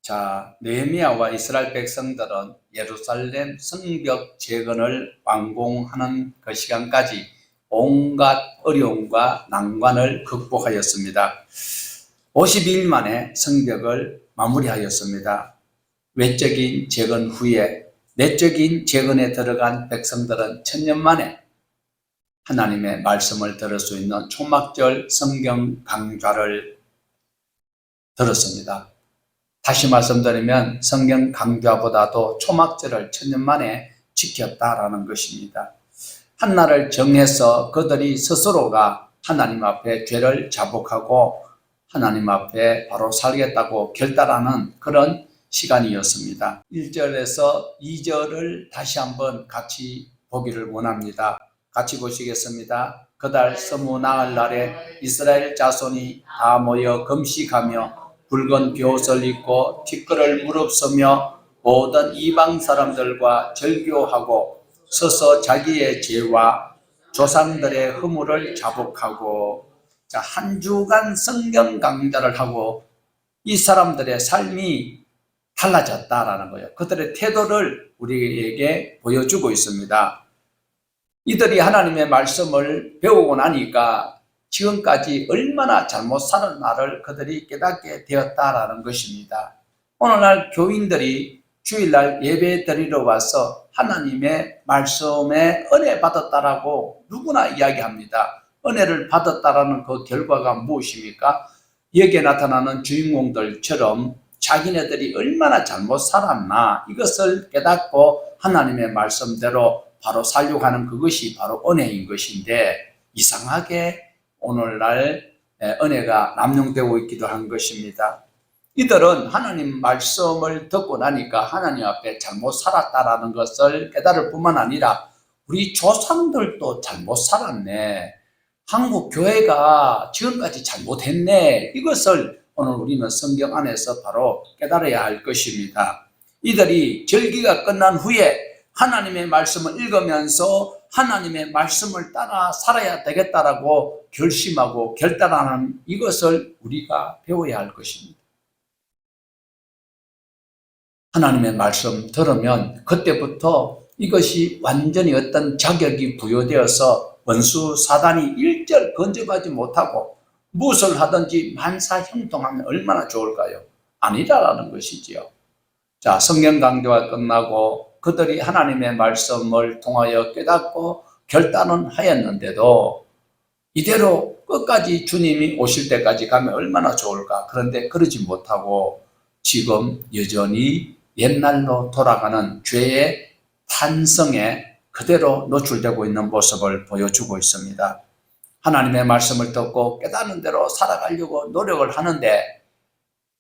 자, 느헤미야와 이스라엘 백성들은 예루살렘 성벽 재건을 완공하는 그 시간까지 온갖 어려움과 난관을 극복하였습니다. 52일 만에 성벽을 마무리하였습니다. 외적인 재건 후에 내적인 재건에 들어간 백성들은 천년 만에 하나님의 말씀을 들을 수 있는 초막절 성경 강좌를 들었습니다. 다시 말씀드리면 성경 강좌보다도 초막절을 천년 만에 지켰다라는 것입니다. 한날을 정해서 그들이 스스로가 하나님 앞에 죄를 자복하고 하나님 앞에 바로 살겠다고 결단하는 그런 시간이었습니다. 1절에서 2절을 다시 한번 같이 보기를 원합니다. 같이 보시겠습니다. 그달 스무 나흘 날에 이스라엘 자손이 다 모여 금식하며 붉은 돛을 입고 티끌을 무릅쓰며 모든 이방 사람들과 절교하고 서서 자기의 죄와 조상들의 허물을 자복하고, 한 주간 성경 강좌를 하고 이 사람들의 삶이 달라졌다라는 거예요. 그들의 태도를 우리에게 보여주고 있습니다. 이들이 하나님의 말씀을 배우고 나니까 지금까지 얼마나 잘못 살았나를 그들이 깨닫게 되었다라는 것입니다. 오늘날 교인들이 주일날 예배 드리러 와서 하나님의 말씀에 은혜 받았다라고 누구나 이야기합니다. 은혜를 받았다라는 그 결과가 무엇입니까? 여기에 나타나는 주인공들처럼 자기네들이 얼마나 잘못 살았나 이것을 깨닫고 하나님의 말씀대로 바로 살려고 하는 그것이 바로 은혜인 것인데, 이상하게 오늘날 은혜가 남용되고 있기도 한 것입니다. 이들은 하나님 말씀을 듣고 나니까 하나님 앞에 잘못 살았다라는 것을 깨달을 뿐만 아니라 우리 조상들도 잘못 살았네, 한국 교회가 지금까지 잘못했네, 이것을 오늘 우리는 성경 안에서 바로 깨달아야 할 것입니다. 이들이 절기가 끝난 후에 하나님의 말씀을 읽으면서 하나님의 말씀을 따라 살아야 되겠다라고 결심하고 결단하는 이것을 우리가 배워야 할 것입니다. 하나님의 말씀 들으면 그때부터 이것이 완전히 어떤 자격이 부여되어서 원수 사단이 일절 건져가지 못하고 무엇을 하든지 만사형통하면 얼마나 좋을까요? 아니라는 것이지요. 자, 성경 강좌가 끝나고 그들이 하나님의 말씀을 통하여 깨닫고 결단은 하였는데도 이대로 끝까지 주님이 오실 때까지 가면 얼마나 좋을까? 그런데 그러지 못하고 지금 여전히 옛날로 돌아가는 죄의 탄성에 그대로 노출되고 있는 모습을 보여주고 있습니다. 하나님의 말씀을 듣고 깨닫는 대로 살아가려고 노력을 하는데,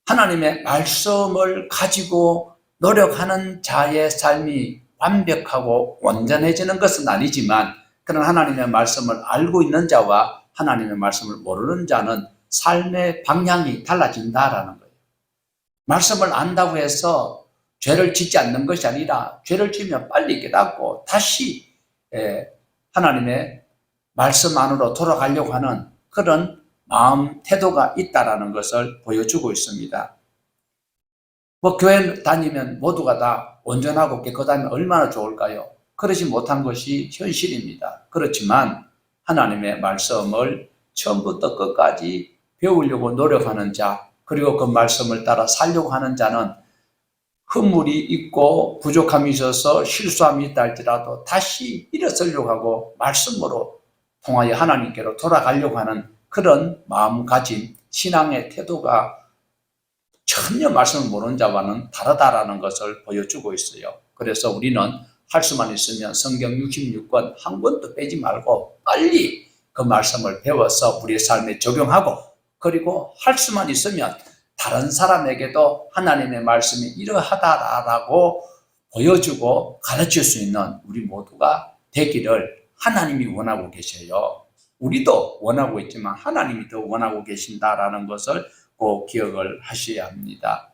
하나님의 말씀을 가지고 노력하는 자의 삶이 완벽하고 온전해지는 것은 아니지만, 그런 하나님의 말씀을 알고 있는 자와 하나님의 말씀을 모르는 자는 삶의 방향이 달라진다라는 거예요. 말씀을 안다고 해서 죄를 짓지 않는 것이 아니라 죄를 지으면 빨리 깨닫고 다시 하나님의 말씀 안으로 돌아가려고 하는 그런 마음 태도가 있다라는 것을 보여주고 있습니다. 교회 다니면 모두가 다 온전하고 깨끗하면 얼마나 좋을까요? 그러지 못한 것이 현실입니다. 그렇지만 하나님의 말씀을 처음부터 끝까지 배우려고 노력하는 자, 그리고 그 말씀을 따라 살려고 하는 자는 허물이 있고 부족함이 있어서 실수함이 있다 할지라도 다시 일어서려고 하고 말씀으로 통하여 하나님께로 돌아가려고 하는 그런 마음가짐, 신앙의 태도가 전혀 말씀을 모르는 자와는 다르다라는 것을 보여주고 있어요. 그래서 우리는 할 수만 있으면 성경 66권 한 권도 빼지 말고 빨리 그 말씀을 배워서 우리의 삶에 적용하고, 그리고 할 수만 있으면 다른 사람에게도 하나님의 말씀이 이러하다라고 보여주고 가르칠 수 있는 우리 모두가 되기를 하나님이 원하고 계셔요. 우리도 원하고 있지만 하나님이 더 원하고 계신다라는 것을 꼭 기억을 하셔야 합니다.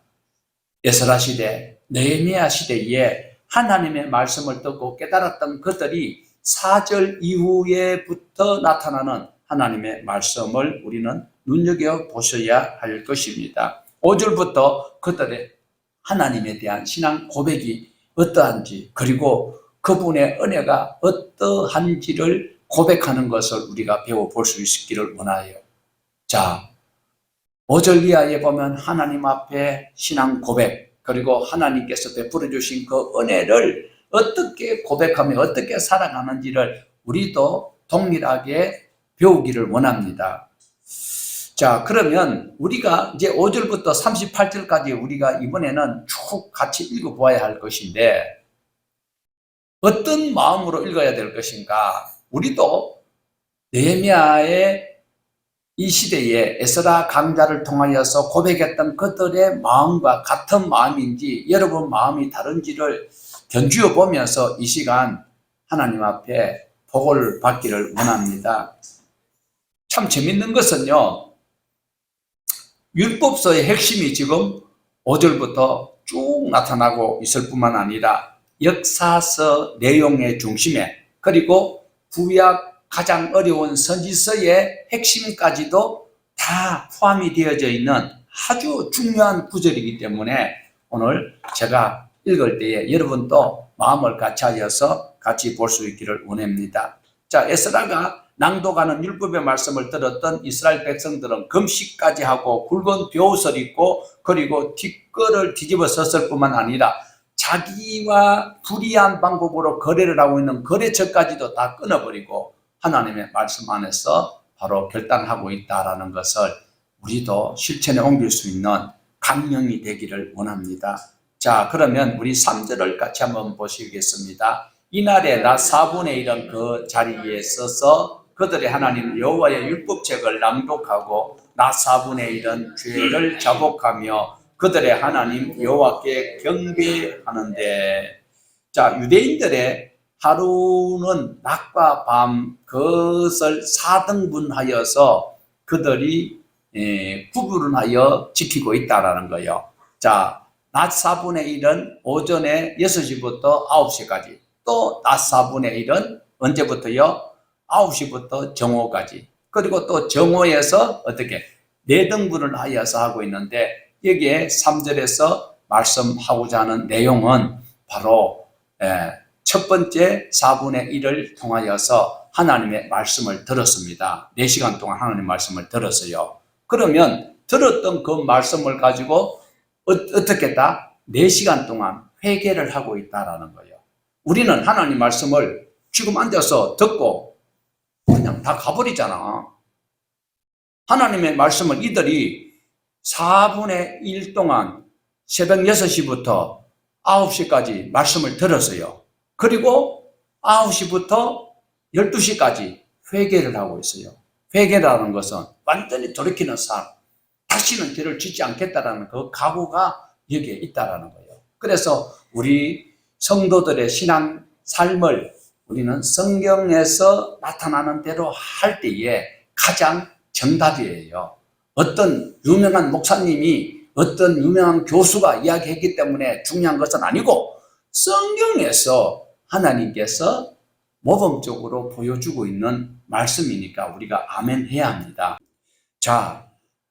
에스라 시대, 느헤미야 시대에 하나님의 말씀을 듣고 깨달았던 그들이 4절 이후에부터 나타나는 하나님의 말씀을 우리는 눈여겨보셔야 할 것입니다. 5절부터 그들의 하나님에 대한 신앙 고백이 어떠한지, 그리고 그분의 은혜가 어떠한지를 고백하는 것을 우리가 배워볼 수 있기를 원하여. 자, 5절 이하에 보면 하나님 앞에 신앙 고백, 그리고 하나님께서 베풀어 주신 그 은혜를 어떻게 고백하며 어떻게 살아가는지를 우리도 동일하게 배우기를 원합니다. 자, 그러면 우리가 이제 5절부터 38절까지 우리가 이번에는 쭉 같이 읽어보아야 할 것인데, 어떤 마음으로 읽어야 될 것인가? 우리도 느헤미야의 이 시대에 에스라 강자를 통하여서 고백했던 그들의 마음과 같은 마음인지 여러분 마음이 다른지를 견주어 보면서 이 시간 하나님 앞에 복을 받기를 원합니다. 참 재밌는 것은요, 율법서의 핵심이 지금 5절부터 쭉 나타나고 있을 뿐만 아니라 역사서 내용의 중심에, 그리고 구약 가장 어려운 선지서의 핵심까지도 다 포함이 되어져 있는 아주 중요한 구절이기 때문에 오늘 제가 읽을 때에 여러분도 마음을 같이 하여서 같이 볼 수 있기를 원합니다. 자, 에스라가 낭독하는 율법의 말씀을 들었던 이스라엘 백성들은 금식까지 하고 굵은 벼옷을 입고 그리고 뒷걸을 뒤집어 썼을 뿐만 아니라 자기와 불이한 방법으로 거래를 하고 있는 거래처까지도 다 끊어버리고 하나님의 말씀 안에서 바로 결단하고 있다는 것을 우리도 실천에 옮길 수 있는 강령이 되기를 원합니다. 자, 그러면 우리 3절을 같이 한번 보시겠습니다. 이날에 나 4분의 1은 그 자리에 서서 그들의 하나님 여호와의 율법책을 낭독하고 나 4분의 1은 죄를 자복하며 그들의 하나님 여호와께 경배하는데. 자, 유대인들의 하루는 낮과 밤 그것을 4등분하여서 그들이 구분하여 지키고 있다라는 거예요. 자, 낮 4분의 1은 오전에 6시부터 9시까지, 또 낮 4분의 1은 언제부터요? 9시부터 정오까지, 그리고 또 정오에서 어떻게 4등분을 하여서 하고 있는데, 여기에 3절에서 말씀하고자 하는 내용은 바로 첫 번째 4분의 1을 통하여서 하나님의 말씀을 들었습니다. 4시간 동안 하나님의 말씀을 들었어요. 그러면 들었던 그 말씀을 가지고 어떻게 했다? 4시간 동안 회개를 하고 있다라는 거예요. 우리는 하나님 말씀을 지금 앉아서 듣고 그냥 다 가버리잖아. 하나님의 말씀을 이들이 4분의 1 동안 새벽 6시부터 9시까지 말씀을 들었어요. 그리고 9시부터 12시까지 회개를 하고 있어요. 회개라는 것은 완전히 돌이키는 삶, 다시는 죄를 짓지 않겠다라는 그 각오가 여기에 있다라는 거예요. 그래서 우리 성도들의 신앙 삶을 우리는 성경에서 나타나는 대로 할 때에 가장 정답이에요. 어떤 유명한 목사님이 어떤 유명한 교수가 이야기했기 때문에 중요한 것은 아니고, 성경에서 하나님께서 모범적으로 보여주고 있는 말씀이니까 우리가 아멘 해야 합니다. 자,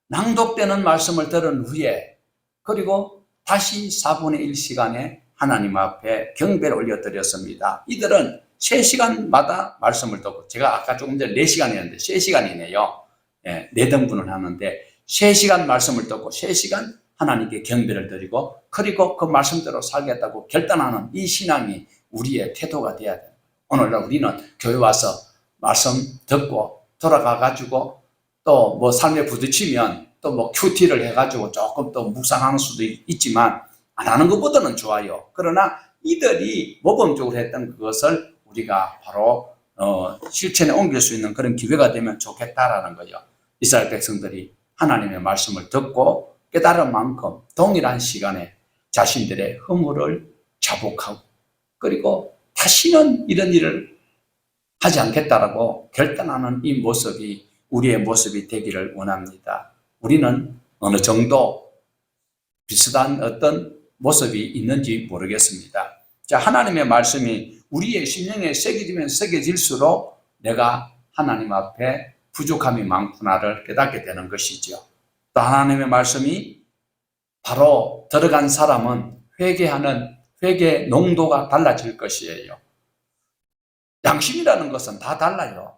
낭독되는 말씀을 들은 후에 그리고 다시 4분의 1 시간에 하나님 앞에 경배를 올려드렸습니다. 이들은 3시간마다 말씀을 듣고, 제가 아까 조금 전에 4시간이었는데 3시간이네요. 4등분을 하는데 3시간 말씀을 듣고 3시간 하나님께 경배를 드리고, 그리고 그 말씀대로 살겠다고 결단하는 이 신앙이 우리의 태도가 되어야 돼요. 오늘날 우리는 교회 와서 말씀 듣고 돌아가가지고 또 뭐 삶에 부딪히면 또 뭐 큐티를 해가지고 조금 또 묵상하는 수도 있지만 안 하는 것보다는 좋아요. 그러나 이들이 모범적으로 했던 그것을 우리가 바로 실천에 옮길 수 있는 그런 기회가 되면 좋겠다라는 거죠. 이스라엘 백성들이 하나님의 말씀을 듣고 깨달은 만큼 동일한 시간에 자신들의 허물을 자복하고, 그리고 다시는 이런 일을 하지 않겠다라고 결단하는 이 모습이 우리의 모습이 되기를 원합니다. 우리는 어느 정도 비슷한 어떤 모습이 있는지 모르겠습니다. 자, 하나님의 말씀이 우리의 심령에 새겨지면 새겨질수록 내가 하나님 앞에 부족함이 많구나를 깨닫게 되는 것이죠. 또 하나님의 말씀이 바로 들어간 사람은 회개 농도가 달라질 것이에요. 양심이라는 것은 다 달라요.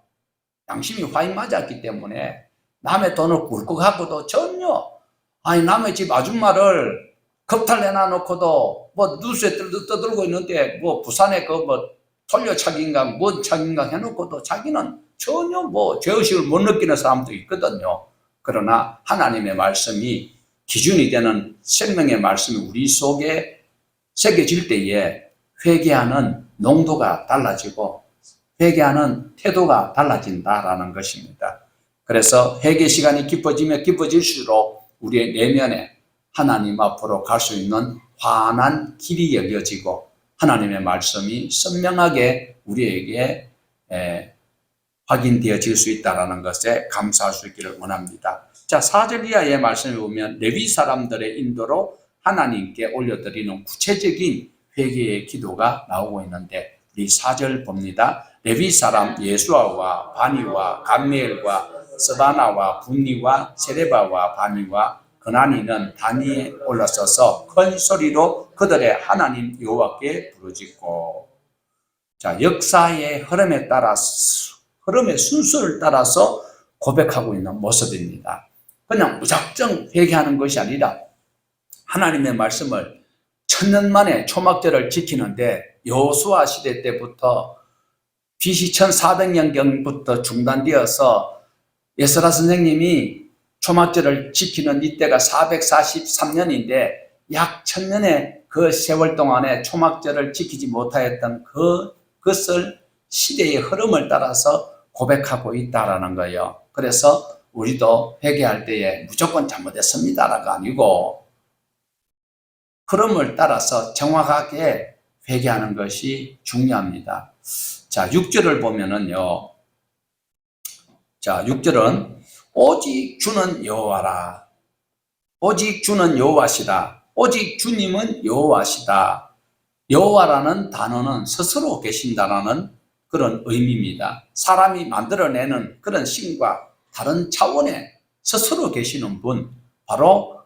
양심이 화인 맞았기 때문에 남의 돈을 꿀꺽 하고도 전혀, 남의 집 아줌마를 겁탈 내놔놓고도 뉴스에 떠들고 있는데 부산에 돌려차기인가 뭔 차기인가 해놓고도 자기는 전혀 죄의식을 못 느끼는 사람도 있거든요. 그러나 하나님의 말씀이 기준이 되는 생명의 말씀이 우리 속에 새겨질 때에 회개하는 농도가 달라지고 회개하는 태도가 달라진다라는 것입니다. 그래서 회개 시간이 깊어지면 깊어질수록 우리의 내면에 하나님 앞으로 갈 수 있는 환한 길이 여겨지고 하나님의 말씀이 선명하게 우리에게 확인되어질 수 있다는 것에 감사할 수 있기를 원합니다. 자, 4절 이하의 말씀을 보면 레위 사람들의 인도로 하나님께 올려드리는 구체적인 회개의 기도가 나오고 있는데 우리 4절 봅니다. 레위 사람 예수아와 바니와 감미엘과 스바나와 분니와 세레바와 바니와 그나니는 단위에 올라서서 큰 소리로 그들의 하나님 여호와께 부르짖고, 자, 역사의 흐름에 따라서 흐름의 순서를 따라서 고백하고 있는 모습입니다. 그냥 무작정 회개하는 것이 아니라 하나님의 말씀을 천년 만에 초막절을 지키는데 여호수아 시대 때부터 BC 1400년경부터 중단되어서 예스라 선생님이 초막절을 지키는 이때가 443년인데 약 1000년의 그 세월 동안에 초막절을 지키지 못하였던 그것을 시대의 흐름을 따라서 고백하고 있다라는 거예요. 그래서 우리도 회개할 때에 무조건 잘못했습니다라가 아니고 흐름을 따라서 정확하게 회개하는 것이 중요합니다. 자, 6절을 보면은요. 자, 6절은 오직 주는 여호와라. 오직 주는 여호와시다. 오직 주님은 여호와시다. 여호와라는 단어는 스스로 계신다라는 그런 의미입니다. 사람이 만들어내는 그런 신과 다른 차원에 스스로 계시는 분, 바로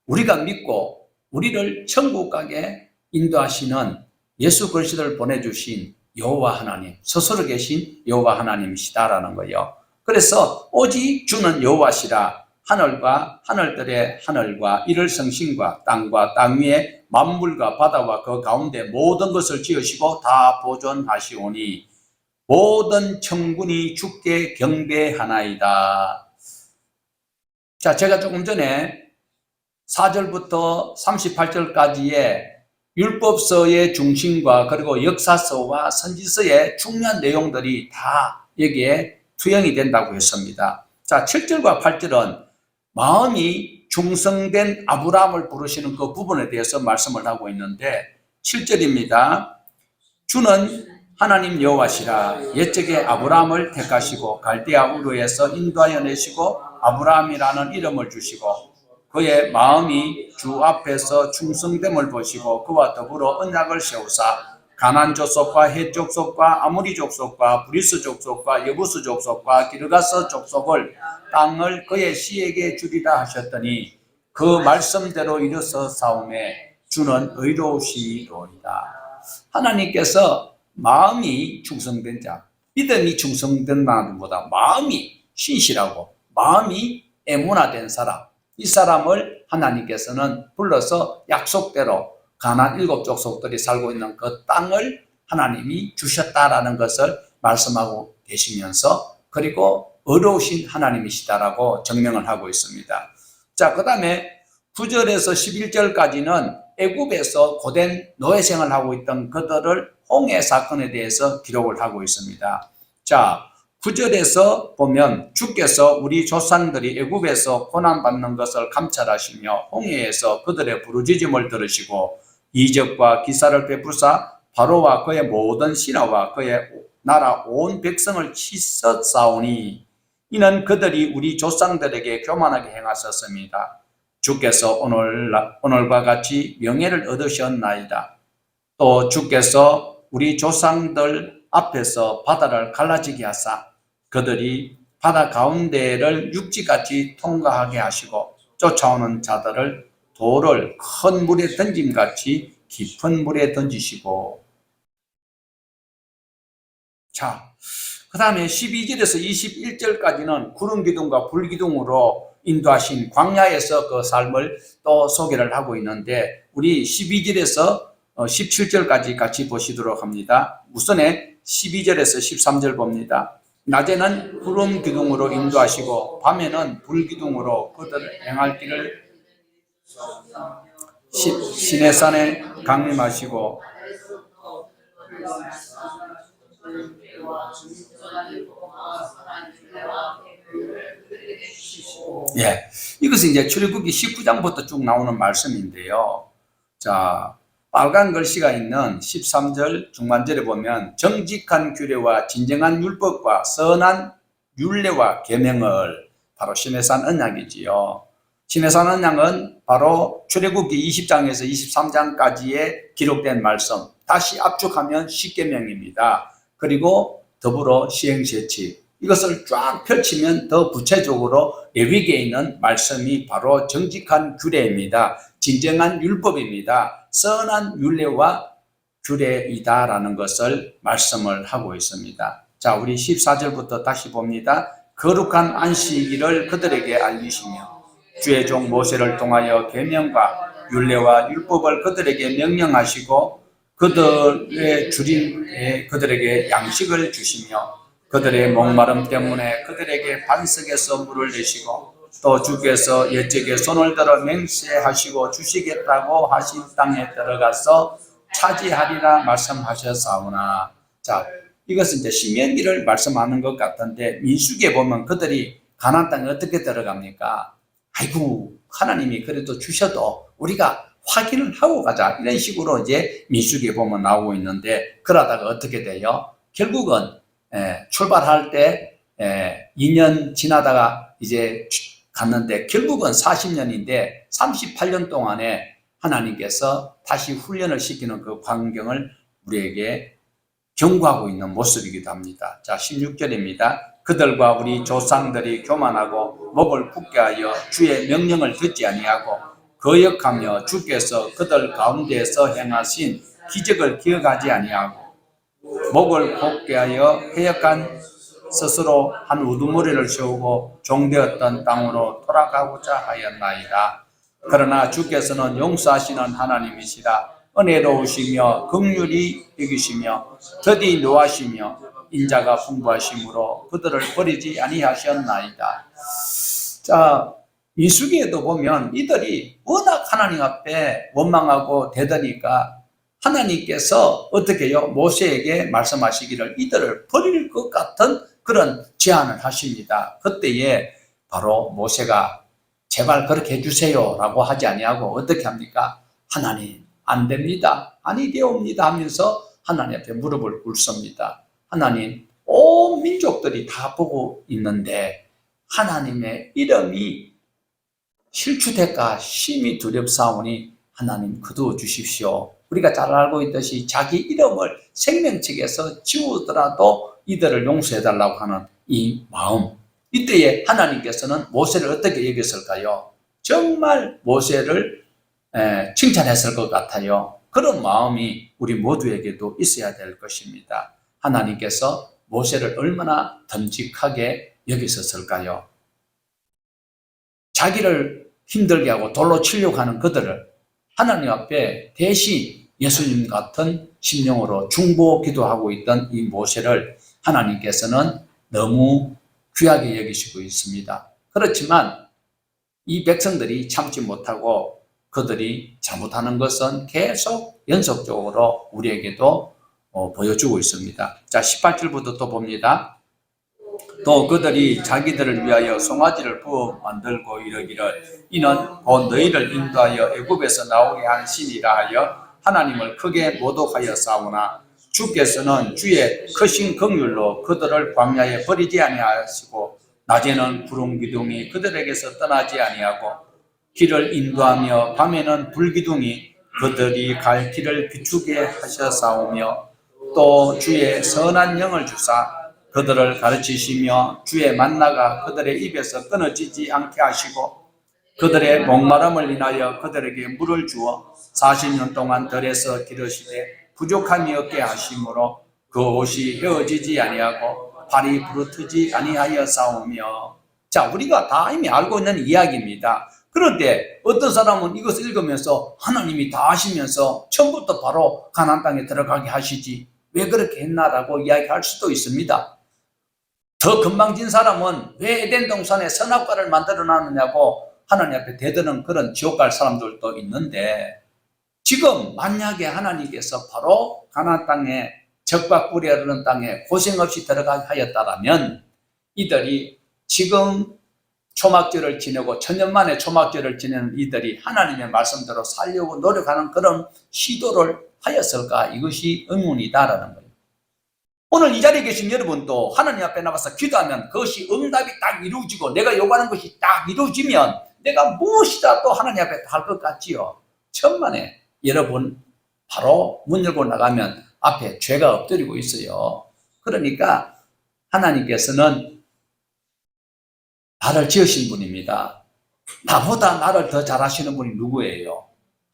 우리가 믿고 우리를 천국 가게 인도하시는 예수 그리스도를 보내주신 여호와 하나님, 스스로 계신 여호와 하나님이시다라는 거예요. 그래서 오직 주는 여호와시라. 하늘과 하늘들의 하늘과 이를 성신과 땅과 땅 위에 만물과 바다와 그 가운데 모든 것을 지으시고 다 보존하시오니 모든 천군이 주께 경배하나이다. 자, 제가 조금 전에 4절부터 38절까지의 율법서의 중심과 그리고 역사서와 선지서의 중요한 내용들이 다 여기에 투영이 된다고 했습니다. 자, 7절과 8절은 마음이 중성된 아브라함을 부르시는 그 부분에 대해서 말씀을 하고 있는데 7절입니다. 주는 하나님 여호와시라. 옛적에 아브라함을 택하시고 갈대아 우르에서 인도하여 내시고 아브라함이라는 이름을 주시고 그의 마음이 주 앞에서 충성됨을 보시고 그와 더불어 언약을 세우사 가나안 족속과 헷 족속과 아모리 족속과 브리스 족속과 여부스 족속과 기르가스 족속을 땅을 그의 씨에게 주리라 하셨더니 그 말씀대로 이르서 싸움에 주는 의로우시로이다. 하나님께서 마음이 충성된 자, 믿음이 충성된다는 것보다 마음이 신실하고 마음이 에무나된 사람, 이 사람을 하나님께서는 불러서 약속대로 가나안 7족속들이 살고 있는 그 땅을 하나님이 주셨다라는 것을 말씀하고 계시면서 그리고 의로우신 하나님이시다라고 증명을 하고 있습니다. 자, 그 다음에 9절에서 11절까지는 애굽에서 고된 노예 생활을 하고 있던 그들을 홍해 사건에 대해서 기록을 하고 있습니다. 자, 9절에서 보면 주께서 우리 조상들이 애굽에서 고난받는 것을 감찰하시며 홍해에서 그들의 부르짖음을 들으시고 이적과 기사를 베푸사 바로와 그의 모든 신하와 그의 나라 온 백성을 치셨사오니 이는 그들이 우리 조상들에게 교만하게 행하셨습니다. 주께서 오늘과 같이 명예를 얻으셨나이다. 또 주께서 우리 조상들 앞에서 바다를 갈라지게 하사 그들이 바다 가운데를 육지같이 통과하게 하시고 쫓아오는 자들을 돌을 큰 물에 던짐같이 깊은 물에 던지시고. 자, 그 다음에 12절에서 21절까지는 구름 기둥과 불 기둥으로 인도하신 광야에서 그 삶을 또 소개를 하고 있는데, 우리 12절에서 17절까지 같이 보시도록 합니다. 우선에 12절에서 13절 봅니다. 낮에는 구름 기둥으로 인도하시고 밤에는 불 기둥으로 그들 행할 길을 시내산에 강림하시고. 예, 이것은 이제 출애굽기 19장부터 쭉 나오는 말씀인데요. 자, 빨간 글씨가 있는 13절 중반절에 보면 정직한 규례와 진정한 율법과 선한 율례와 계명을, 바로 시내산 언약이지요. 시내산 언약은 바로 출애굽기 20장에서 23장까지의 기록된 말씀, 다시 압축하면 십계명입니다. 그리고 더불어 시행세칙, 이것을 쫙 펼치면 더 구체적으로 레위기에 있는 말씀이 바로 정직한 규례입니다. 진정한 율법입니다. 선한 율례와 규례이다라는 것을 말씀을 하고 있습니다. 자, 우리 14절부터 다시 봅니다. 거룩한 안식일을 그들에게 알리시며 주의 종 모세를 통하여 계명과 율례와 율법을 그들에게 명령하시고 그들의 주림에 그들에게 양식을 주시며 그들의 목마름 때문에 그들에게 반석에서 물을 내시고 또 주께서 옛적에 손을 들어 맹세하시고 주시겠다고 하신 땅에 들어가서 차지하리라 말씀하셨사오나. 자, 이것은 이제 신명기를 말씀하는 것 같은데, 민수기에 보면 그들이 가나안 땅에 어떻게 들어갑니까? 아이고, 하나님이 그래도 주셔도 우리가 확인을 하고 가자, 이런 식으로 이제 민수기에 보면 나오고 있는데, 그러다가 어떻게 돼요? 결국은 출발할 때 2년 지나다가 이제 갔는데 결국은 40년인데 38년 동안에 하나님께서 다시 훈련을 시키는 그 광경을 우리에게 경고하고 있는 모습이기도 합니다. 자, 16절입니다. 그들과 우리 조상들이 교만하고 목을 굳게 하여 주의 명령을 듣지 아니하고 거역하며 주께서 그들 가운데에서 행하신 기적을 기억하지 아니하고 목을 굳게 하여 해역한 스스로 한 우두머리를 세우고 종되었던 땅으로 돌아가고자 하였나이다. 그러나 주께서는 용서하시는 하나님이시라. 은혜로우시며 긍휼히 여기시며 더디 노하시며 인자가 풍부하심으로 그들을 버리지 아니하셨나이다. 자, 민수기에도 보면 이들이 워낙 하나님 앞에 원망하고 대더니까 하나님께서 어떻게 해요? 모세에게 말씀하시기를 이들을 버릴 것 같은 그런 제안을 하십니다. 그때에 바로 모세가 제발 그렇게 해주세요 라고 하지 아니하고 어떻게 합니까? 하나님, 안 됩니다. 아니 되옵니다 하면서 하나님 앞에 무릎을 꿇습니다. 하나님, 온 민족들이 다 보고 있는데 하나님의 이름이 실추될까 심히 두렵사오니 하나님 거두어 주십시오. 우리가 잘 알고 있듯이 자기 이름을 생명책에서 지우더라도 이들을 용서해달라고 하는 이 마음, 이때에 하나님께서는 모세를 어떻게 여겼을까요? 정말 모세를 칭찬했을 것 같아요. 그런 마음이 우리 모두에게도 있어야 될 것입니다. 하나님께서 모세를 얼마나 듬직하게 여기셨을까요? 자기를 힘들게 하고 돌로 치려고 하는 그들을 하나님 앞에 대신 예수님 같은 심령으로 중보 기도하고 있던 이 모세를 하나님께서는 너무 귀하게 여기시고 있습니다. 그렇지만 이 백성들이 참지 못하고 그들이 잘못하는 것은 계속 연속적으로 우리에게도 보여주고 있습니다. 자, 18절부터 또 봅니다. 또 그들이 자기들을 위하여 송아지를 부어 만들고 이르기를 이는 곧 너희를 인도하여 애굽에서 나오게 한 신이라 하여 하나님을 크게 모독하였사오나 주께서는 주의 크신 긍휼로 그들을 광야에 버리지 아니하시고 낮에는 구름 기둥이 그들에게서 떠나지 아니하고 길을 인도하며 밤에는 불 기둥이 그들이 갈 길을 비추게 하셨사오며 또 주의 선한 영을 주사 그들을 가르치시며 주의 만나가 그들의 입에서 끊어지지 않게 하시고 그들의 목마름을 인하여 그들에게 물을 주어 40년 동안 들에서 기르시되 부족함이 없게 하심으로 그 옷이 헤어지지 아니하고 발이 부르트지 아니하여 싸우며. 자, 우리가 다 이미 알고 있는 이야기입니다. 그런데 어떤 사람은 이것을 읽으면서 하나님이 다 하시면서 처음부터 바로 가나안 땅에 들어가게 하시지 왜 그렇게 했나라고 이야기할 수도 있습니다. 더 건방진 사람은 왜 에덴 동산에 선악과를 만들어 놨느냐고 하나님 앞에 대드는 그런 지옥 갈 사람들도 있는데, 지금 만약에 하나님께서 바로 가나안 땅에 적과 꿀이 흐르는 땅에 고생 없이 들어가게 하였다면 이들이 지금 초막절을 지내고 천년 만에 초막절을 지내는 이들이 하나님의 말씀대로 살려고 노력하는 그런 시도를 하였을까? 이것이 의문이다라는 거예요. 오늘 이 자리에 계신 여러분도 하나님 앞에 나가서 기도하면 그것이 응답이 딱 이루어지고 내가 요구하는 것이 딱 이루어지면 내가 무엇이라도 하나님 앞에 다 할 것 같지요. 천만에 여러분 바로 문 열고 나가면 앞에 죄가 엎드리고 있어요. 그러니까 하나님께서는 나를 지으신 분입니다. 나보다 나를 더 잘하시는 분이 누구예요?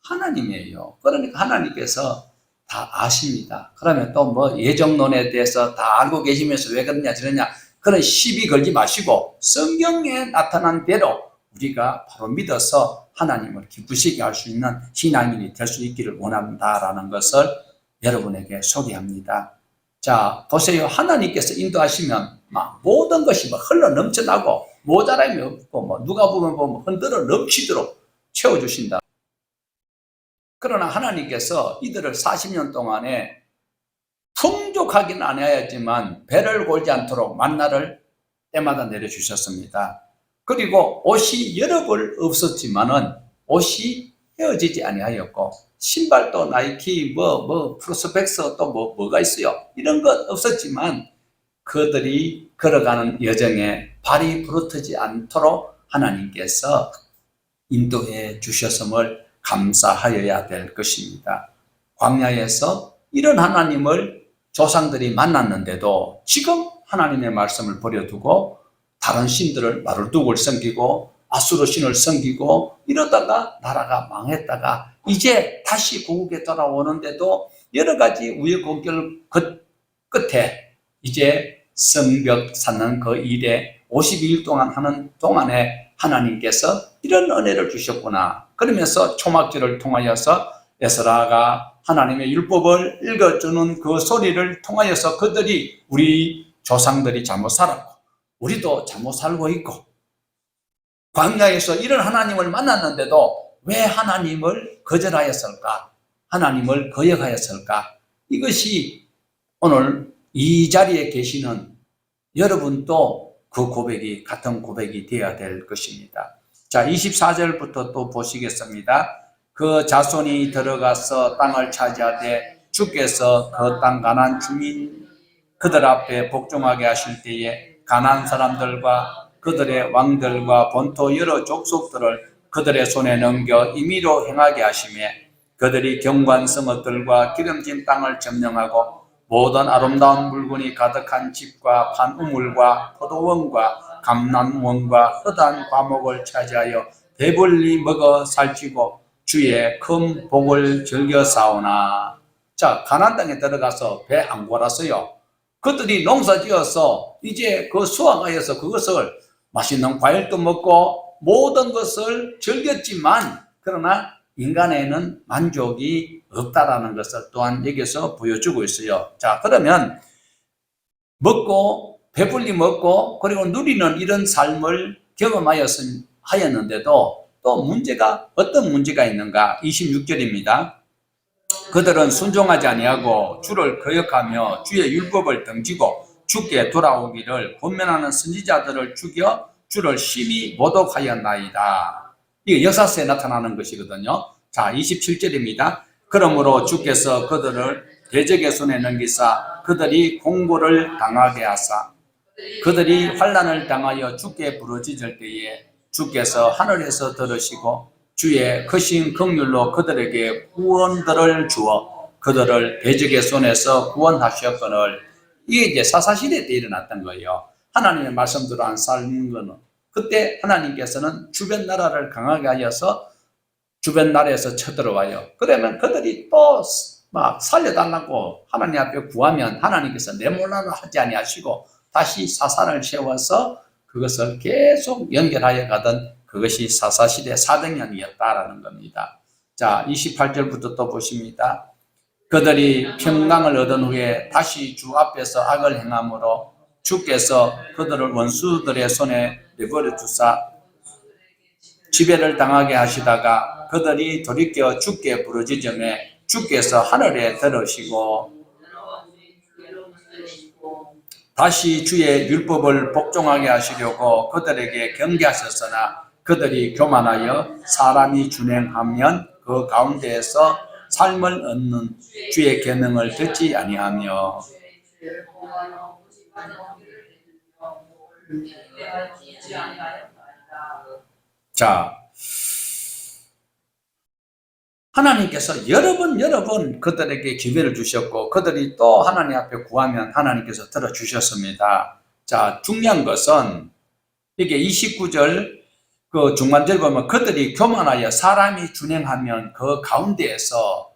하나님이에요. 그러니까 하나님께서 다 아십니다. 그러면 또 뭐 예정론에 대해서 다 알고 계시면서 왜 그러냐 저러냐 그런 시비 걸지 마시고 성경에 나타난 대로 우리가 바로 믿어서 하나님을 기쁘시게 할 수 있는 신앙인이 될 수 있기를 원한다라는 것을 여러분에게 소개합니다. 자, 보세요. 하나님께서 인도하시면 막 모든 것이 막 흘러 넘쳐나고 모자람이 없고 뭐 누가 보면 흔들어 넘치도록 채워주신다. 그러나 하나님께서 이들을 40년 동안에 풍족하긴 아니었지만 배를 골지 않도록 만나를 때마다 내려주셨습니다. 그리고 옷이 여러 벌 없었지만은 옷이 헤어지지 아니하였고 신발도 나이키 프로스펙스 또 뭐가 있어요. 이런 것 없었지만 그들이 걸어가는 여정에 발이 부르트지 않도록 하나님께서 인도해 주셨음을 감사하여야 될 것입니다. 광야에서 이런 하나님을 조상들이 만났는데도 지금 하나님의 말씀을 버려두고 다른 신들을 마르둑을 섬기고 아수르 신을 섬기고 이러다가 나라가 망했다가 이제 다시 고국에 돌아오는데도 여러 가지 우여곡절 끝에 이제 성벽 쌓는 그 일에 52일 동안 하는 동안에 하나님께서 이런 은혜를 주셨구나. 그러면서 초막절을 통하여서 에스라가 하나님의 율법을 읽어주는 그 소리를 통하여서 그들이 우리 조상들이 잘못 살았고 우리도 잘못 살고 있고 광야에서 이런 하나님을 만났는데도 왜 하나님을 거절하였을까? 하나님을 거역하였을까? 이것이 오늘 이 자리에 계시는 여러분도 그 고백이 같은 고백이 되어야 될 것입니다. 자, 24절부터 또 보시겠습니다. 그 자손이 들어가서 땅을 차지하되 주께서 그 땅 가나안 주민 그들 앞에 복종하게 하실 때에 가나안 사람들과 그들의 왕들과 본토 여러 족속들을 그들의 손에 넘겨 임의로 행하게 하시매 그들이 경관성읍들과 기름진 땅을 점령하고 모든 아름다운 물건이 가득한 집과 판우물과 포도원과 감람원과 허다한 과목을 차지하여 배불리 먹어 살찌고 주의 큰 복을 즐겨 싸우나. 자, 가나안 땅에 들어가서 배 안 골았어요. 그들이 농사 지어서 이제 그 수확하여서 그것을 맛있는 과일도 먹고 모든 것을 즐겼지만 그러나 인간에는 만족이 없다라는 것을 또한 여기서 보여주고 있어요. 자, 그러면 먹고 배불리 먹고 그리고 누리는 이런 삶을 경험하였는데도 또 문제가 어떤 문제가 있는가? 26절입니다. 그들은 순종하지 아니하고 주를 거역하며 주의 율법을 등지고 주께 돌아오기를 권면하는 선지자들을 죽여 주를 심히 모독하였나이다. 이게 역사서에 나타나는 것이거든요. 자, 27절입니다. 그러므로 주께서 그들을 대적의 손에 넘기사 그들이 공고를 당하게 하사 그들이 환난을 당하여 주께 부르짖을 때에 주께서 하늘에서 들으시고 주의 크신 긍휼로 그들에게 구원들을 주어 그들을 대적의 손에서 구원하셨거늘. 이게 이제 사사시대 때 일어났던 거예요. 하나님의 말씀대로 안 사는 거는 그때 하나님께서는 주변 나라를 강하게 하여서 주변 나라에서 쳐들어와요. 그러면 그들이 또 막 살려달라고 하나님 앞에 구하면 하나님께서 내몰라라 하지 아니하시고 다시 사사를 세워서 그것을 계속 연결하여 가던 그것이 사사시대 400년이었다라는 겁니다. 자, 28절부터 또 보십니다. 그들이 평강을 얻은 후에 다시 주 앞에서 악을 행함으로 주께서 그들을 원수들의 손에 내버려 두사 지배를 당하게 하시다가 그들이 돌이켜 주께 부르짖음에 주께서 하늘에 들으시고 다시 주의 율법을 복종하게 하시려고 그들에게 경계하셨으나 그들이 교만하여 사람이 준행하면 그 가운데에서 삶을 얻는 주의 계명을 듣지 아니하며. 자, 하나님께서 여러 번 그들에게 기회를 주셨고 그들이 또 하나님 앞에 구하면 하나님께서 들어주셨습니다. 자, 중요한 것은 이게 29절 그 중간절 보면 그들이 교만하여 사람이 준행하면 그 가운데에서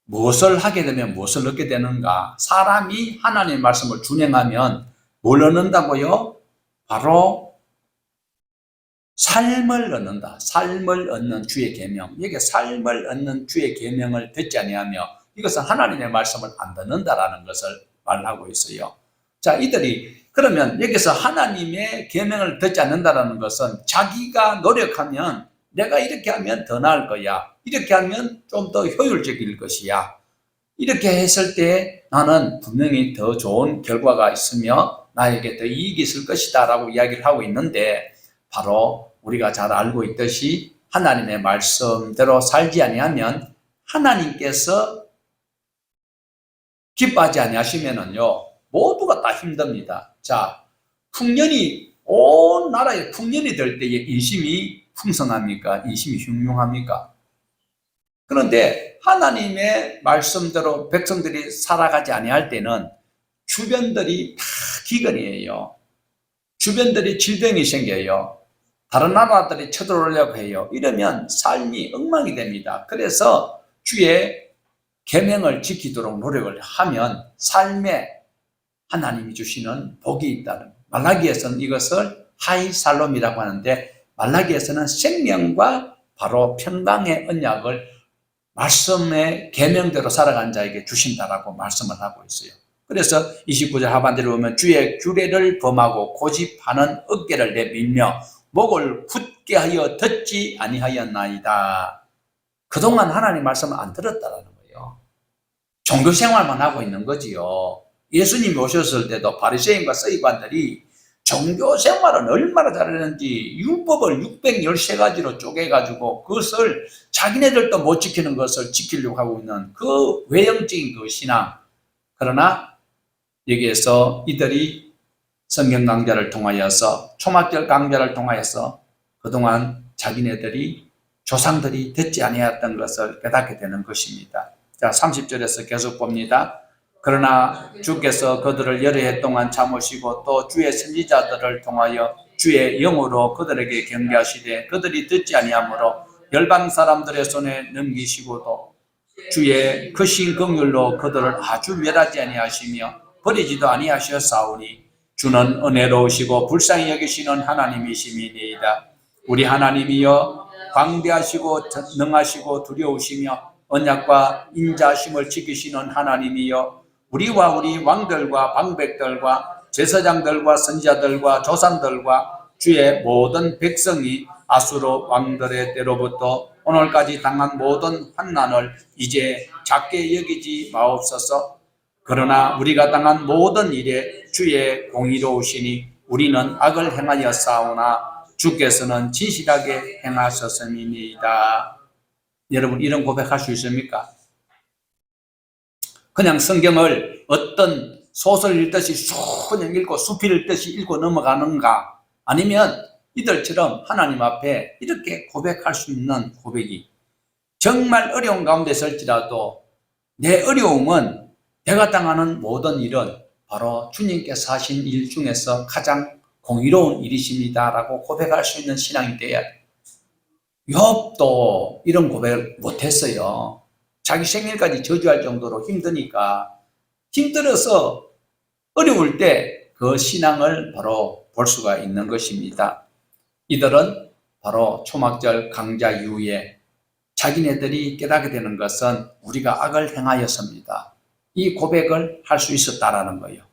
무엇을 하게 되면 무엇을 얻게 되는가? 사람이 하나님의 말씀을 준행하면 뭘 얻는다고요? 바로 삶을 얻는다. 삶을 얻는 주의 계명. 여기 삶을 얻는 주의 계명을 듣지 아니하며 이것은 하나님의 말씀을 안 듣는다라는 것을 말하고 있어요. 자, 이들이 그러면 여기서 하나님의 계명을 듣지 않는다라는 것은 자기가 노력하면 내가 이렇게 하면 더 나을 거야. 이렇게 하면 좀 더 효율적일 것이야. 이렇게 했을 때 나는 분명히 더 좋은 결과가 있으며 나에게 더 이익이 있을 것이다 라고 이야기를 하고 있는데 바로 우리가 잘 알고 있듯이 하나님의 말씀대로 살지 아니하면 하나님께서 기뻐하지 아니하시면은요 모두가 다 힘듭니다. 자, 풍년이 온 나라에 풍년이 될 때에 인심이 풍성합니까? 인심이 흉흉합니까? 그런데 하나님의 말씀대로 백성들이 살아가지 아니할 때는 주변들이 다 기근이에요. 주변들이 질병이 생겨요. 다른 나라들이 쳐들어오려고 해요. 이러면 삶이 엉망이 됩니다. 그래서 주의 계명을 지키도록 노력을 하면 삶에 하나님이 주시는 복이 있다는, 말라기에서는 이것을 하이살롬이라고 하는데 말라기에서는 생명과 바로 평강의 언약을 말씀의 계명대로 살아간 자에게 주신다라고 말씀을 하고 있어요. 그래서 29절 하반절에 보면 주의 규례를 범하고 고집하는 어깨를 내밀며 목을 굳게 하여 듣지 아니하였나이다. 그동안 하나님 말씀을 안 들었다라는 거예요. 종교 생활만 하고 있는 거지요. 예수님이 오셨을 때도 바리새인과 서기관들이 종교 생활은 얼마나 잘했는지 율법을 613가지로 쪼개가지고 그것을 자기네들도 못 지키는 것을 지키려고 하고 있는 그 외형적인 그 신앙. 그러나 여기에서 이들이 성경 강좌를 통하여서 초막절 강좌를 통하여서 그동안 자기네들이 조상들이 듣지 아니하였던 것을 깨닫게 되는 것입니다. 자, 30절에서 계속 봅니다. 그러나 주께서 그들을 여러 해 동안 참으시고 또 주의 선지자들을 통하여 주의 영으로 그들에게 경계하시되 그들이 듣지 아니하므로 열방 사람들의 손에 넘기시고도 주의 크신 긍휼로 그들을 아주 멸하지 아니하시며 버리지도 아니하셨사오니 주는 은혜로우시고 불쌍히 여기시는 하나님이심이니이다. 우리 하나님이여 광대하시고 능하시고 두려우시며 언약과 인자심을 지키시는 하나님이여 우리와 우리 왕들과 방백들과 제사장들과 선지자들과 조상들과 주의 모든 백성이 아수르 왕들의 때로부터 오늘까지 당한 모든 환난을 이제 작게 여기지 마옵소서. 그러나 우리가 당한 모든 일에 주의 공의로우시니 우리는 악을 행하여 싸우나 주께서는 진실하게 행하셨음이니이다. 여러분 이런 고백할 수 있습니까? 그냥 성경을 어떤 소설 읽듯이 쑥 그냥 읽고 수필 읽듯이 읽고 넘어가는가? 아니면 이들처럼 하나님 앞에 이렇게 고백할 수 있는 고백이 정말 어려운 가운데 있을지라도 내 어려움은 내가 당하는 모든 일은 바로 주님께서 하신 일 중에서 가장 공의로운 일이십니다라고 고백할 수 있는 신앙이 돼야 돼요. 욥도 이런 고백을 못했어요. 자기 생일까지 저주할 정도로 힘드니까, 힘들어서 어려울 때 그 신앙을 바로 볼 수가 있는 것입니다. 이들은 바로 초막절 강자 이후에 자기네들이 깨닫게 되는 것은 우리가 악을 행하였습니다. 이 고백을 할 수 있었다라는 거예요.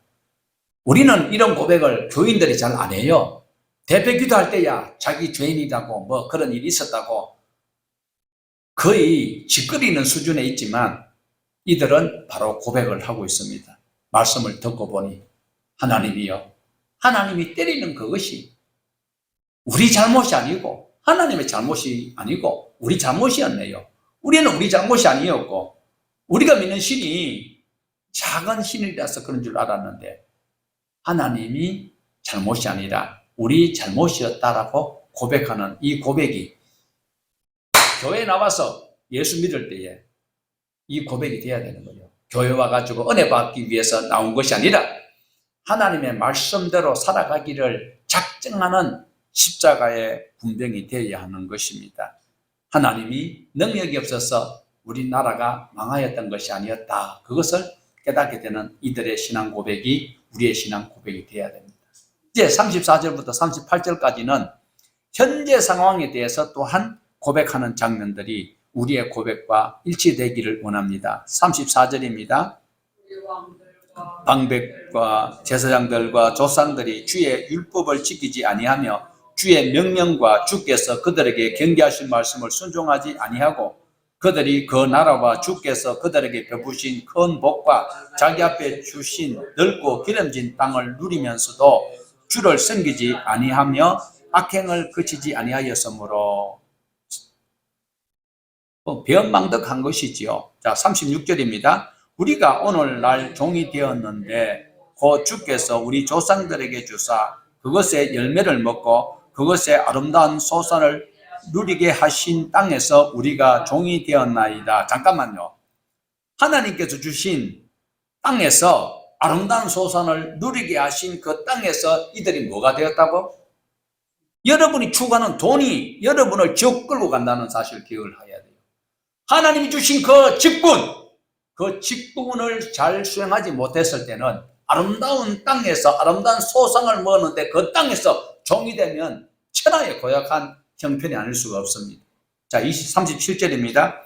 우리는 이런 고백을 교인들이 잘 안 해요. 대표 기도할 때야 자기 죄인이라고 뭐 그런 일이 있었다고 거의 짓거리는 수준에 있지만 이들은 바로 고백을 하고 있습니다. 말씀을 듣고 보니 하나님이요, 하나님이 때리는 그것이 우리 잘못이 아니고 하나님의 잘못이 아니고 우리 잘못이었네요. 우리는 우리 잘못이 아니었고 우리가 믿는 신이 작은 신이라서 그런 줄 알았는데 하나님이 잘못이 아니라 우리 잘못이었다라고 고백하는 이 고백이 교회에 나와서 예수 믿을 때에 이 고백이 돼야 되는 거예요. 교회 와가지고 은혜 받기 위해서 나온 것이 아니라 하나님의 말씀대로 살아가기를 작정하는 십자가의 분병이 되어야 하는 것입니다. 하나님이 능력이 없어서 우리나라가 망하였던 것이 아니었다. 그것을 깨닫게 되는 이들의 신앙 고백이 우리의 신앙 고백이 되어야 됩니다. 이제 34절부터 38절까지는 현재 상황에 대해서 또한 고백하는 장면들이 우리의 고백과 일치되기를 원합니다. 34절입니다. 방백과 제사장들과 조상들이 주의 율법을 지키지 아니하며 주의 명령과 주께서 그들에게 경계하신 말씀을 순종하지 아니하고 그들이 그 나라와 주께서 그들에게 베푸신 큰 복과 자기 앞에 주신 넓고 기름진 땅을 누리면서도 주를 섬기지 아니하며 악행을 그치지 아니하였으므로 배은망덕한 것이지요. 자, 36절입니다. 우리가 오늘날 종이 되었는데 곧 주께서 우리 조상들에게 주사 그것의 열매를 먹고 그것의 아름다운 소산을 누리게 하신 땅에서 우리가 종이 되었나이다. 잠깐만요. 하나님께서 주신 땅에서 아름다운 소산을 누리게 하신 그 땅에서 이들이 뭐가 되었다고? 여러분이 추구하는 돈이 여러분을 지옥 끌고 간다는 사실을 기억을 해야 돼요. 하나님이 주신 그 직분을 잘 수행하지 못했을 때는 아름다운 땅에서 아름다운 소상을 먹었는데 그 땅에서 종이 되면 천하의 고약한 형편이 아닐 수가 없습니다. 자, 37절입니다.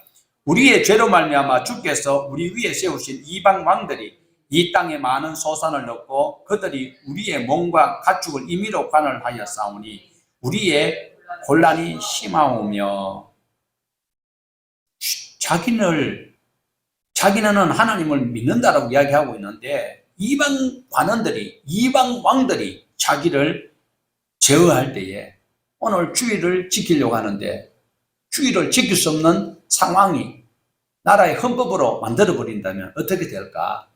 우리의 죄로 말미암아 주께서 우리 위에 세우신 이방 왕들이 이 땅에 많은 소산을 넣고 그들이 우리의 몸과 가축을 임의로 관을 하여 싸우니 우리의 곤란이 심하오며 자기는 하나님을 믿는다라고 이야기하고 있는데 이방 관원들이 이방 왕들이 자기를 제어할 때에 오늘 주의를 지키려고 하는데 주의를 지킬 수 없는 상황이 나라의 헌법으로 만들어버린다면 어떻게 될까?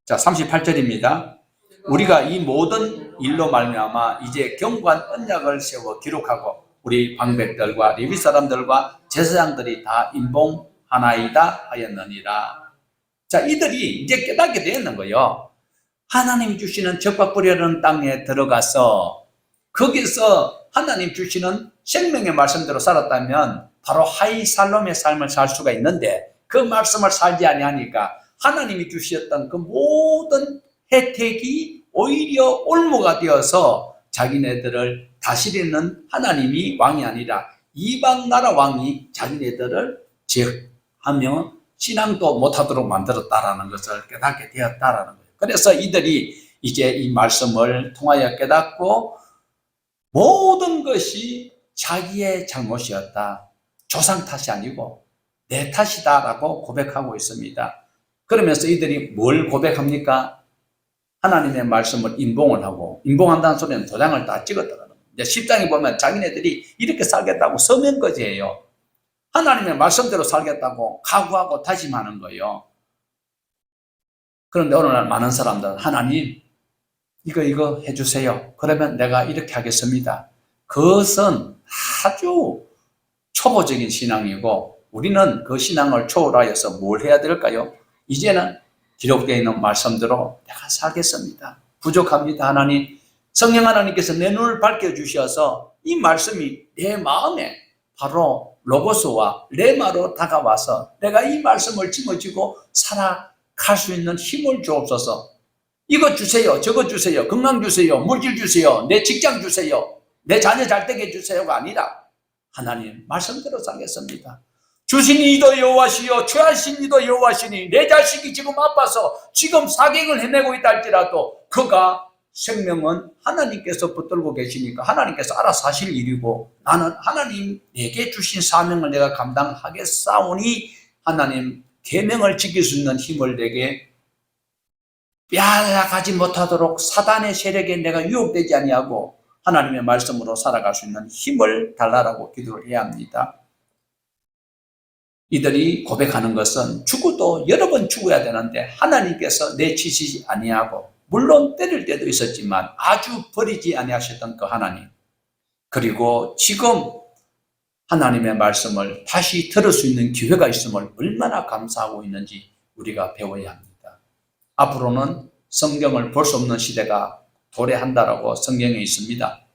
자, 38절입니다. 우리가 이 모든 일로 말미암아 이제 견고한 언약을 세워 기록하고 우리 방백들과 레위 사람들과 제사장들이 다 인봉하나이다 하였느니라. 자, 이들이 이제 깨닫게 되었는 거예요. 하나님 주시는 적과 뿌리라는 땅에 들어가서 거기서 하나님 주시는 생명의 말씀대로 살았다면 바로 하이살롬의 삶을 살 수가 있는데 그 말씀을 살지 아니하니까 하나님이 주셨던 그 모든 혜택이 오히려 올무가 되어서 자기네들을 다스리는 하나님이 왕이 아니라 이방 나라 왕이 자기네들을 제하며 신앙도 못하도록 만들었다라는 것을 깨닫게 되었다라는 거예요. 그래서 이들이 이제 이 말씀을 통하여 깨닫고 모든 것이 자기의 잘못이었다. 조상 탓이 아니고 내 탓이다라고 고백하고 있습니다. 그러면서 이들이 뭘 고백합니까? 하나님의 말씀을 인봉을 하고, 인봉한다는 소리는 도장을 다 찍었다는 거예요. 이제 10장에 보면 자기네들이 이렇게 살겠다고 서명거지예요. 하나님의 말씀대로 살겠다고 각오하고 다짐하는 거예요. 그런데 오늘날 많은 사람들은 하나님 이거 해주세요. 그러면 내가 이렇게 하겠습니다. 그것은 아주 초보적인 신앙이고 우리는 그 신앙을 초월하여서 뭘 해야 될까요? 이제는 기록되어 있는 말씀대로 내가 살겠습니다. 부족합니다. 하나님 성령 하나님께서 내 눈을 밝혀주셔서 이 말씀이 내 마음에 바로 로고스와 레마로 다가와서 내가 이 말씀을 짊어지고 살아갈 수 있는 힘을 주옵소서. 이것 주세요, 저것 주세요, 건강 주세요, 물질 주세요, 내 직장 주세요, 내 자녀 잘 되게 주세요가 아니라 하나님 말씀대로 살겠습니다. 주신 이도 여호와시요 취하신 이도 여호와시니 내 자식이 지금 아파서 지금 사경을 헤매고 있다 할지라도 그가 생명은 하나님께서 붙들고 계시니까 하나님께서 알아서 하실 일이고 나는 하나님 내게 주신 사명을 내가 감당하겠사오니 하나님 계명을 지킬 수 있는 힘을 내게 빼앗아가지 못하도록 사단의 세력에 내가 유혹되지 아니하고 하나님의 말씀으로 살아갈 수 있는 힘을 달라라고 기도를 해야 합니다. 이들이 고백하는 것은 죽어도 여러 번 죽어야 되는데 하나님께서 내치시지 아니하고 물론 때릴 때도 있었지만 아주 버리지 아니하셨던 그 하나님, 그리고 지금 하나님의 말씀을 다시 들을 수 있는 기회가 있음을 얼마나 감사하고 있는지 우리가 배워야 합니다. 앞으로는 성경을 볼 수 없는 시대가 도래한다라고 성경에 있습니다.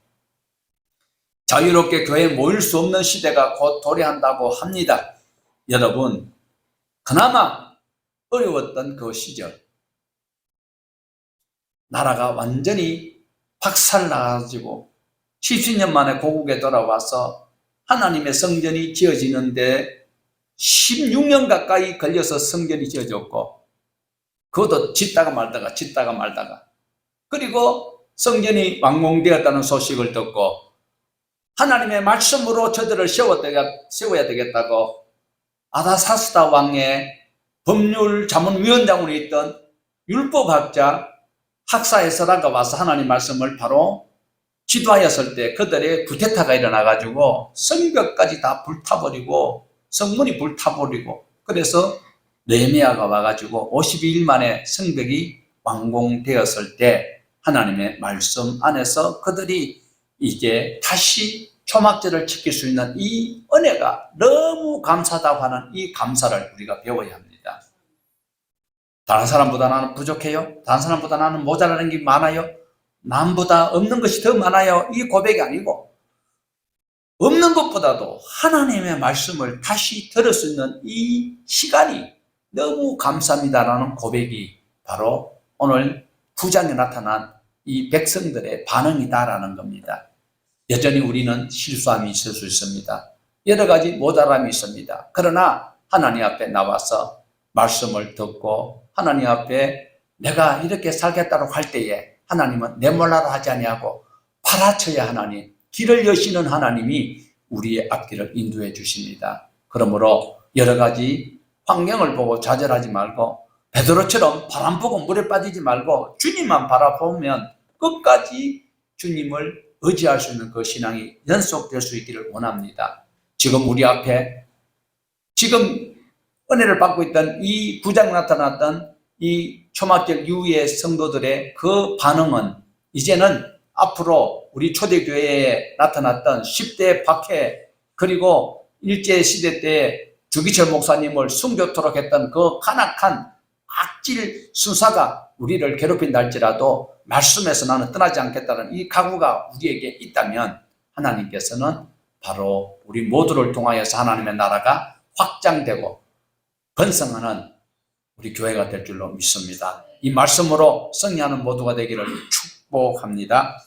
자유롭게 교회에 모일 수 없는 시대가 곧 도래한다고 합니다. 여러분, 그나마 어려웠던 그 시절, 나라가 완전히 박살나가지고 70년 만에 고국에 돌아와서 하나님의 성전이 지어지는데 16년 가까이 걸려서 성전이 지어졌고 그것도 짓다가 말다가 그리고 성전이 완공되었다는 소식을 듣고 하나님의 말씀으로 저들을 세워야 되겠다고 아다사스다 왕의 법률 자문위원장으로 있던 율법학자 학사 에스라가 와서 하나님 말씀을 바로 지도하였을 때 그들의 구테타가 일어나가지고 성벽까지 다 불타버리고 성문이 불타버리고 그래서 느헤미야가 와가지고 52일 만에 성벽이 완공되었을 때 하나님의 말씀 안에서 그들이 이제 다시 초막절을 지킬 수 있는 이 은혜가 너무 감사하다고 하는 이 감사를 우리가 배워야 합니다. 다른 사람보다 나는 부족해요? 다른 사람보다 나는 모자라는 게 많아요? 남보다 없는 것이 더 많아요? 이 고백이 아니고 없는 것보다도 하나님의 말씀을 다시 들을 수 있는 이 시간이 너무 감사합니다라는 고백이 바로 오늘 9장에 나타난 이 백성들의 반응이다라는 겁니다. 여전히 우리는 실수함이 있을 수 있습니다. 여러 가지 모자람이 있습니다. 그러나 하나님 앞에 나와서 말씀을 듣고 하나님 앞에 내가 이렇게 살겠다고 할 때에 하나님은 내 몰라로 하지 아니하고 팔아쳐야 하나님, 길을 여시는 하나님이 우리의 앞길을 인도해 주십니다. 그러므로 여러 가지 환경을 보고 좌절하지 말고 베드로처럼 바람 보고 물에 빠지지 말고 주님만 바라보면 끝까지 주님을 의지할 수 있는 그 신앙이 연속될 수 있기를 원합니다. 지금 우리 앞에 지금 은혜를 받고 있던 이 9장 나타났던 이 초막절 이후의 성도들의 그 반응은 이제는 앞으로 우리 초대교회에 나타났던 10대 박해 그리고 일제시대 때 주기철 목사님을 숨겨토록 했던 그 간악한 악질 순사가 우리를 괴롭힌다 할지라도 말씀에서 나는 떠나지 않겠다는 이 각오가 우리에게 있다면 하나님께서는 바로 우리 모두를 통하여서 하나님의 나라가 확장되고 번성하는 우리 교회가 될 줄로 믿습니다. 이 말씀으로 승리하는 모두가 되기를 축복합니다.